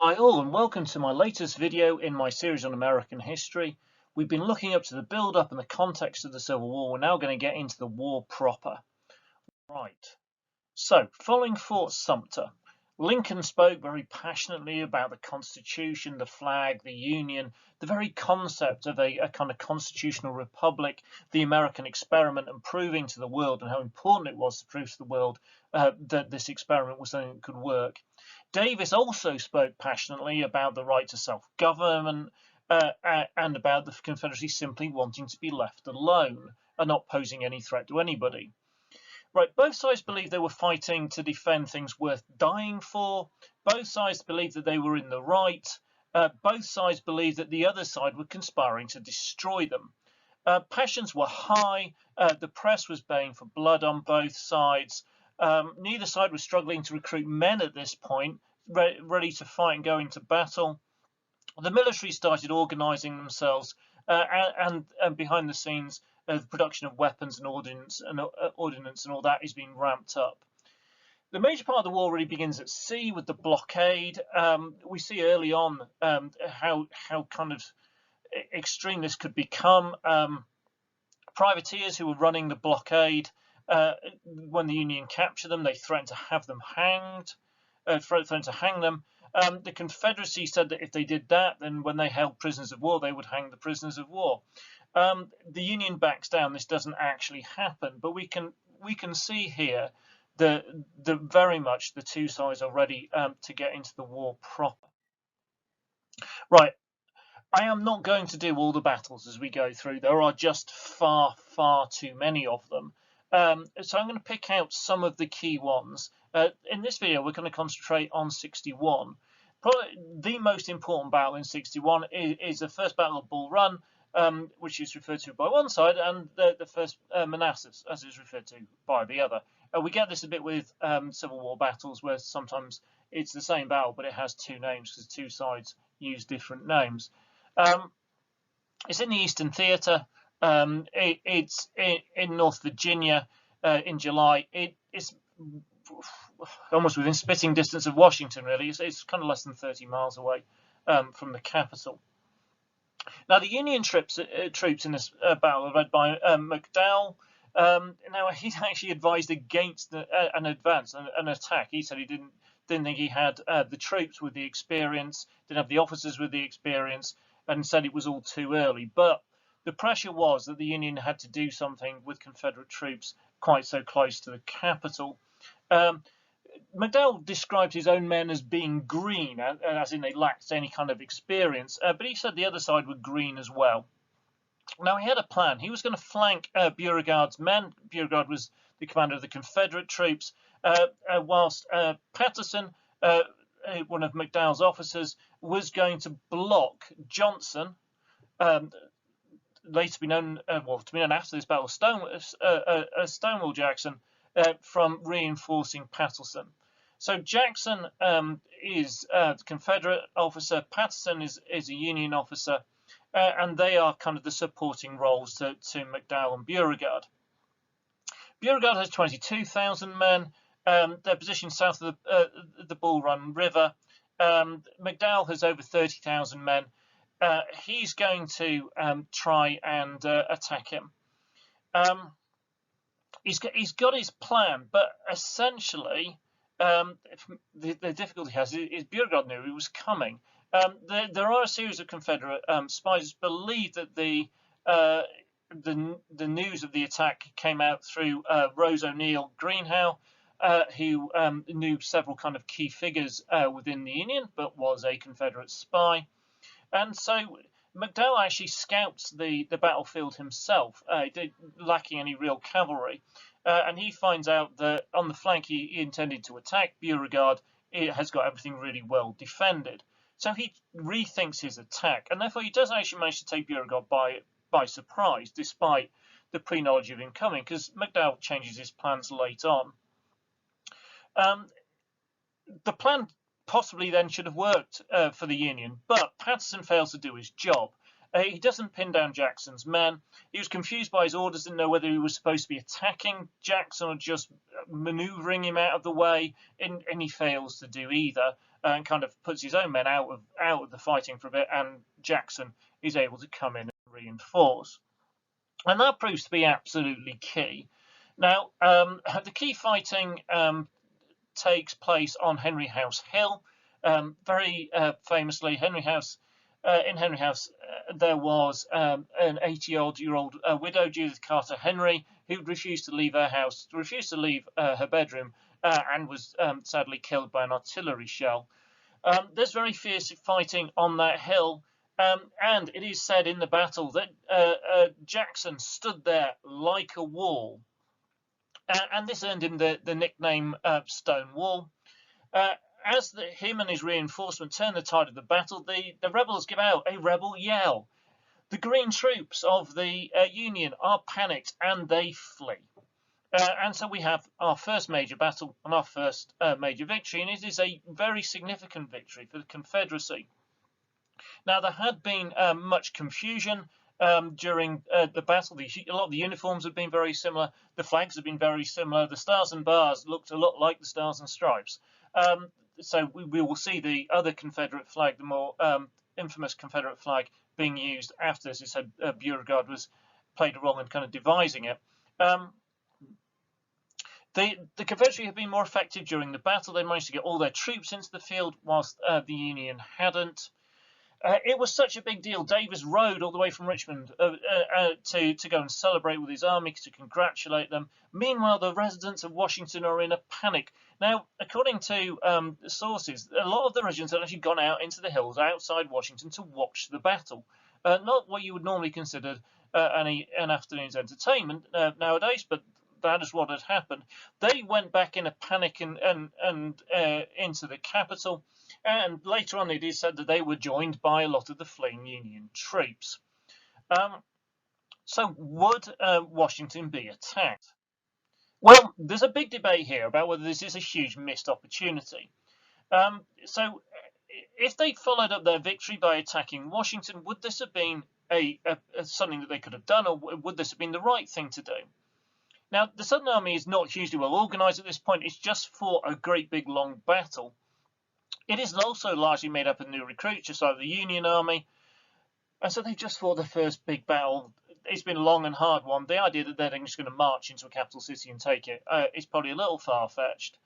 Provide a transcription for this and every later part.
Hi all, and welcome to my latest video in my series on American history. We've been looking up to the build-up and the context of the Civil War. We're now going to get into the war proper. Right. So, following Fort Sumter, Lincoln spoke very passionately about the Constitution, the flag, the Union, the very concept of a kind of constitutional republic, the American experiment, and proving to the world and how important it was to prove to the world that this experiment was something that could work. Davis also spoke passionately about the right to self-government and about the Confederacy simply wanting to be left alone and not posing any threat to anybody. Right, both sides believed they were fighting to defend things worth dying for. Both sides believed that they were in the right. Both sides believed that the other side were conspiring to destroy them. Passions were high. The press was baying for blood on both sides. Neither side was struggling to recruit men at this point, ready to fight and go into battle. The military started organising themselves, and behind the scenes, the production of weapons and ordnance and all that is being ramped up. The major part of the war really begins at sea with the blockade. We see early on how kind of extreme this could become. Privateers who were running the blockade, when the Union captured them, they threatened to have them hanged, threatened to hang them. The Confederacy said that if they did that, then when they held prisoners of war, they would hang the prisoners of war. The Union backs down. This doesn't actually happen, but we can see here that very much the two sides are ready to get into the war proper. Right. I am not going to do all the battles as we go through. There are just far too many of them. So I'm going to pick out some of the key ones. In this video, we're going to concentrate on 61. Probably the most important battle in 61 is the first Battle of Bull Run, which is referred to by one side, and the first Manassas, as is referred to by the other. We get this a bit with Civil War battles, where sometimes it's the same battle, but it has two names because two sides use different names. It's in the Eastern Theater. It's in North Virginia in July. It's almost within spitting distance of Washington, really. It's kind of less than 30 miles away from the capital. Now, the Union troops in this battle are led by McDowell. Now, he's actually advised against an advance, an attack. He said he didn't think he had the troops with the experience, didn't have the officers with the experience, and said it was all too early. But the pressure was that the Union had to do something with Confederate troops quite so close to the capital. McDowell described his own men as being green, as in they lacked any kind of experience, but he said the other side were green as well. Now, he had a plan. He was going to flank Beauregard's men. Beauregard was the commander of the Confederate troops, whilst Patterson, one of McDowell's officers, was going to block Johnson, later to be known, after this battle, Stonewall Jackson, from reinforcing Patterson. So Jackson is a Confederate officer, Patterson is a Union officer, and they are kind of the supporting roles to McDowell and Beauregard. Beauregard has 22,000 men. They're positioned south of the Bull Run River. McDowell has over 30,000 men. He's going to try and attack him. He's got his plan, but essentially the difficulty he has is Beauregard knew he was coming. There are a series of Confederate spies who believe that the news of the attack came out through Rose O'Neill Greenhow, who knew several kind of key figures within the Union, but was a Confederate spy. And so McDowell actually scouts the battlefield himself, lacking any real cavalry. And he finds out that on the flank he intended to attack, Beauregard has got everything really well defended. So he rethinks his attack, and therefore he does actually manage to take Beauregard by surprise, despite the pre-knowledge of him coming, because McDowell changes his plans late on. The plan possibly then should have worked for the Union, but Patterson fails to do his job. He doesn't pin down Jackson's men. He was confused by his orders, didn't know whether he was supposed to be attacking Jackson or just maneuvering him out of the way, and he fails to do either, and kind of puts his own men out of the fighting for a bit, and Jackson is able to come in and reinforce. And that proves to be absolutely key. Now, the key fighting takes place on Henry House Hill. Very famously, Henry House. In Henry House, there was an 80-odd-year-old widow, Judith Carter Henry, who refused to leave her house, refused to leave her bedroom, and was sadly killed by an artillery shell. There's very fierce fighting on that hill. And it is said in the battle that Jackson stood there like a wall, and this earned him the nickname Stone Wall. As him and his reinforcement turn the tide of the battle, the rebels give out a rebel yell. The green troops of the Union are panicked and they flee. And so we have our first major battle and our first major victory, and it is a very significant victory for the Confederacy. Now, there had been much confusion during the battle. A lot of the uniforms have been very similar. The flags have been very similar. The stars and bars looked a lot like the stars and stripes. So we will see the other Confederate flag, the more infamous Confederate flag, being used after this. It said Beauregard played a role in kind of devising it. The Confederacy had been more effective during the battle. They managed to get all their troops into the field, whilst the Union hadn't. It was such a big deal. Davis rode all the way from Richmond to go and celebrate with his army, to congratulate them. Meanwhile, the residents of Washington are in a panic. Now, according to sources, a lot of the regiments had actually gone out into the hills outside Washington to watch the battle. Not what you would normally consider an afternoon's entertainment nowadays, but that is what had happened. They went back in a panic and into the capital. And later on, it is said that they were joined by a lot of the fleeing Union troops. So would Washington be attacked? Well, there's a big debate here about whether this is a huge missed opportunity. So if they followed up their victory by attacking Washington, would this have been something that they could have done, or would this have been the right thing to do? Now, the Southern Army is not hugely well organised at this point. It's just fought a great big long battle. It is also largely made up of new recruits, just like the Union Army. And so they've just fought the first big battle. It's been a long and hard one. The idea that they're just going to march into a capital city and take it is probably a little far-fetched.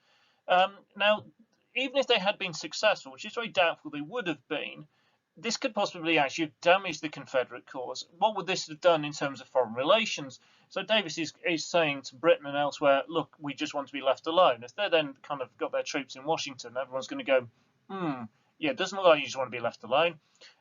Now, even if they had been successful, which is very doubtful they would have been, this could possibly actually have damaged the Confederate cause. What would this have done in terms of foreign relations? So Davis is saying to Britain and elsewhere, look, we just want to be left alone. If they then kind of got their troops in Washington, everyone's going to go, yeah, it doesn't look like you just want to be left alone.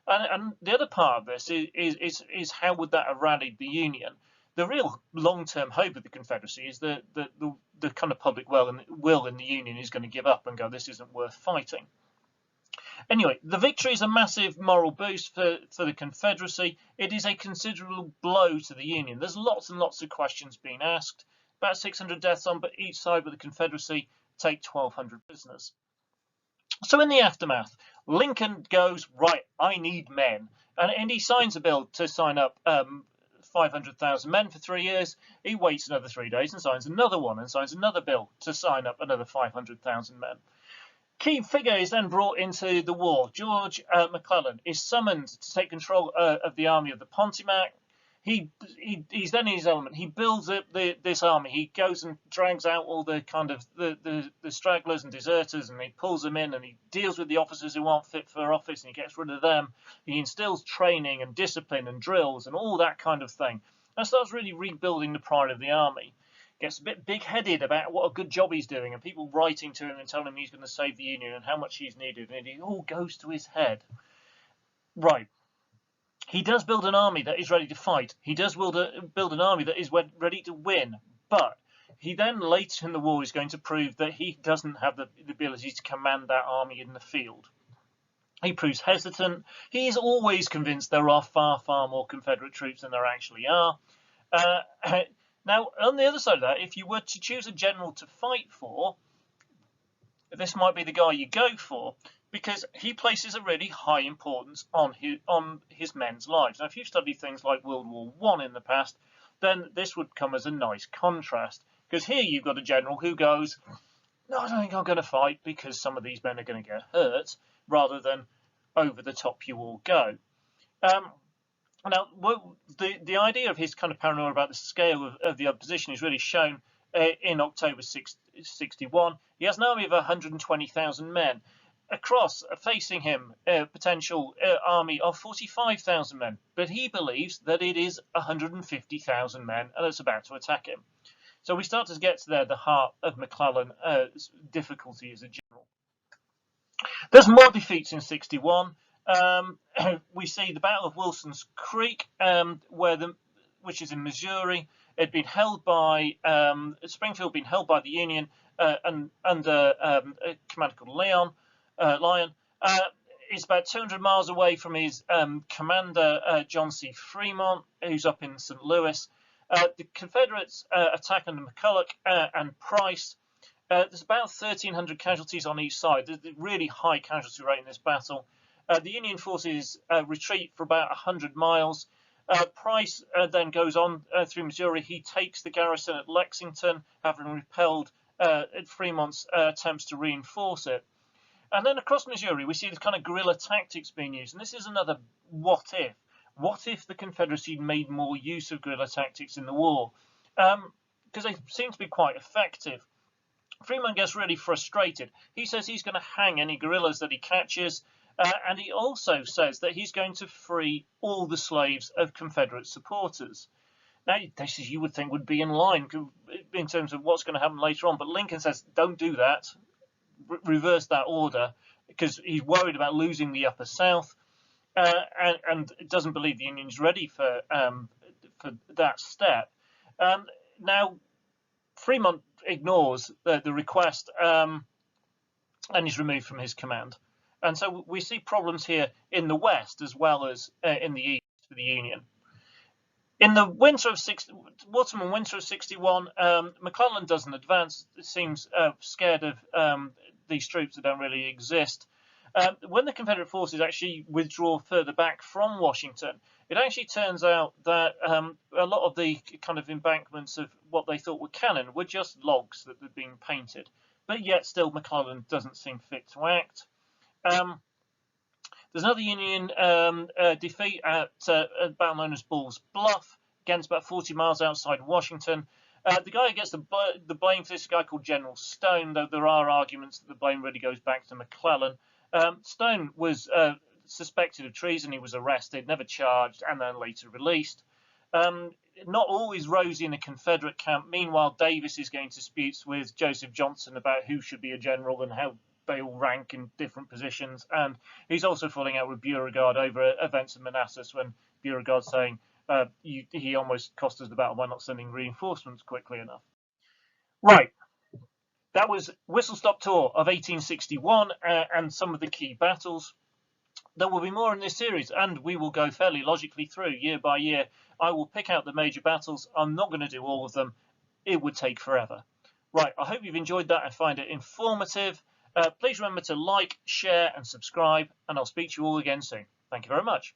And the other part of this is how would that have rallied the Union? The real long-term hope of the Confederacy is that the kind of public will in the Union is going to give up and go, this isn't worth fighting. Anyway, the victory is a massive moral boost for the Confederacy. It is a considerable blow to the Union. There's lots and lots of questions being asked. About 600 deaths on each side, but the Confederacy take 1,200 prisoners. So in the aftermath, Lincoln goes, right, I need men. And he signs a bill to sign up 500,000 men for 3 years. He waits another 3 days and signs another one and signs another bill to sign up another 500,000 men. Key figure is then brought into the war. George McClellan is summoned to take control of the army of the Potomac. He's then in his element. He builds up this army. He goes and drags out all the kind of the stragglers and deserters, and he pulls them in, and he deals with the officers who aren't fit for office, and he gets rid of them. He instills training and discipline and drills and all that kind of thing, and starts really rebuilding the pride of the army. Gets a bit big-headed about what a good job he's doing, and people writing to him and telling him he's going to save the Union and how much he's needed, and it all goes to his head. Right. He does build an army that is ready to fight. He does build an army that is ready to win. But he then, later in the war, is going to prove that he doesn't have the ability to command that army in the field. He proves hesitant. He is always convinced there are far, far more Confederate troops than there actually are. Now, on the other side of that, if you were to choose a general to fight for, this might be the guy you go for, because he places a really high importance on his men's lives. Now, if you've studied things like World War I in the past, then this would come as a nice contrast, because here you've got a general who goes, no, I don't think I'm going to fight because some of these men are going to get hurt, rather than over the top you all go. Now, the idea of his kind of paranoia about the scale of the opposition is really shown in October 61. He has an army of 120,000 men. Across, facing him, a potential army of 45,000 men. But he believes that it is 150,000 men and it's about to attack him. So we start to get to the heart of McClellan's difficulty as a general. There's more defeats in 61. We see the Battle of Wilson's Creek, which is in Missouri. It'd been held by Springfield, been held by the Union under a commander called Lyon. It's about 200 miles away from his commander, John C. Fremont, who's up in St. Louis. The Confederates attack under McCulloch and Price. There's about 1,300 casualties on each side. There's a really high casualty rate in this battle. The Union forces retreat for about 100 miles. Price then goes on through Missouri. He takes the garrison at Lexington, having repelled Fremont's attempts to reinforce it. And then across Missouri, we see this kind of guerrilla tactics being used. And this is another what if. What if the Confederacy made more use of guerrilla tactics in the war? Because they seem to be quite effective. Fremont gets really frustrated. He says he's going to hang any guerrillas that he catches. And he also says that he's going to free all the slaves of Confederate supporters. Now, this is, you would think, would be in line in terms of what's going to happen later on. But Lincoln says, don't do that. Reverse that order, because he's worried about losing the Upper South, and doesn't believe the Union's ready for that step. Now, Fremont ignores the request and is removed from his command. And so we see problems here in the West as well as in the East for the Union. In the autumn and winter of 61, McClellan doesn't advance. It seems scared of these troops that don't really exist. When the Confederate forces actually withdraw further back from Washington, it actually turns out that a lot of the kind of embankments of what they thought were cannon were just logs that had been painted. But yet still McClellan doesn't seem fit to act. There's another Union defeat at a battle known as Bull's Bluff, against about 40 miles outside Washington. The guy who gets the blame for this is a guy called General Stone, though there are arguments that the blame really goes back to McClellan. Stone was suspected of treason. He was arrested, never charged, and then later released. Not always rosy in the Confederate camp. Meanwhile, Davis is getting disputes with Joseph Johnson about who should be a general and how they all rank in different positions. And he's also falling out with Beauregard over events in Manassas, when Beauregard's saying he almost cost us the battle by not sending reinforcements quickly enough. Right. That was Whistle Stop Tour of 1861 and some of the key battles. There will be more in this series, and we will go fairly logically through year by year. I will pick out the major battles. I'm not going to do all of them. It would take forever. Right, I hope you've enjoyed that and find it informative. Please remember to like, share and subscribe, and I'll speak to you all again soon. Thank you very much.